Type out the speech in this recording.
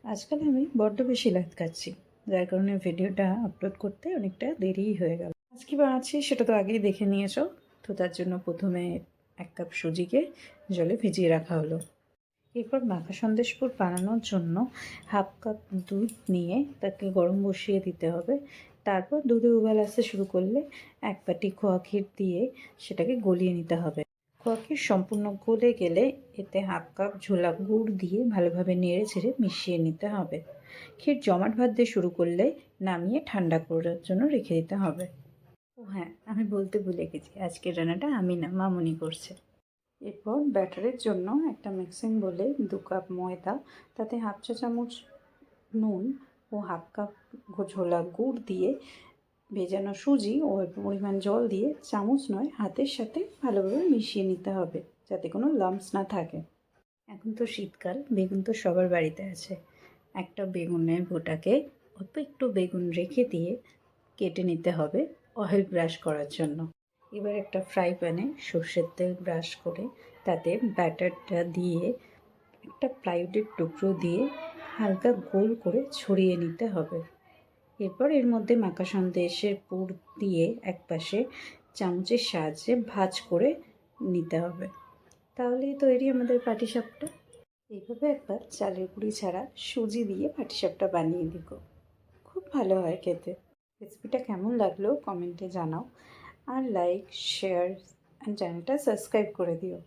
আজকাল আমি বড্ড বেশি লাত খাচ্ছি, যার কারণে ভিডিওটা আপলোড করতে অনেকটা দেরিই হয়ে গেল। আজ কী বানাচ্ছি সেটা তো আগেই দেখে নিয়েছো। তো তার জন্য প্রথমে 1 কাপ সুজিকে জলে ভিজিয়ে রাখা হলো। এরপর মাখা সন্দেশপুর বানানোর জন্য 1/2 কাপ দুধ নিয়ে তাকে গরম বসিয়ে দিতে হবে। তারপর দুধে উবাল আসতে শুরু করলে 1 বাটি খোয়া ক্ষীর দিয়ে সেটাকে গলিয়ে নিতে হবে। খোয়া ক্ষীর সম্পূর্ণ গলে গেলে এতে 1/2 কাপ ঝোলা গুড় দিয়ে ভালোভাবে নেড়ে ছেড়ে মিশিয়ে নিতে হবে। ক্ষীর জমাট বাঁধতে শুরু করলে নামিয়ে ঠান্ডা করার জন্য রেখে দিতে হবে। ও হ্যাঁ, আমি বলতে ভুলে গেছি, আজকের রান্নাটা আমি না, মামুনি করছে। এরপর ব্যাটারের জন্য একটা মিক্সিং বলে 2 কাপ ময়দা, তাতে 1/2 চা চামচ নুন ও 1/2 কাপ ঝোলা গুড় দিয়ে ভেজানো সুজি ও পরিমাণ জল দিয়ে চামচ নয় হাতের সাথে ভালোভাবে মিশিয়ে নিতে হবে, যাতে কোনো লাম্পস না থাকে। এখন তো শীতকাল, বেগুন তো সবার বাড়িতে আছে। একটা বেগুনের বোটাকে অল্প একটু বেগুন রেখে দিয়ে কেটে নিতে হবে অয়েল ব্রাশ করার জন্য। এবার একটা ফ্রাই প্যানে সর্ষের তেল ব্রাশ করে তাতে ব্যাটারটা দিয়ে একটা প্লাইউডের টুকরো দিয়ে হালকা গোল করে ছড়িয়ে নিতে হবে। এরপর এর মধ্যে মাখা সন্দেশের পুর দিয়ে একপাশে চামচের সাহায্যে ভাঁজ করে নিতে হবে। তাহলেই তৈরি আমাদের পাটিসাপটা। এইভাবে একবার চালের গুঁড়ি ছাড়া সুজি দিয়ে পাটিসাপটা বানিয়ে দেখো, খুব ভালো হয় খেতে। রেসিপিটা কেমন লাগলো কমেন্টে জানাও, আর লাইক, শেয়ার অ্যান্ড চ্যানেলটা সাবস্ক্রাইব করে দিও।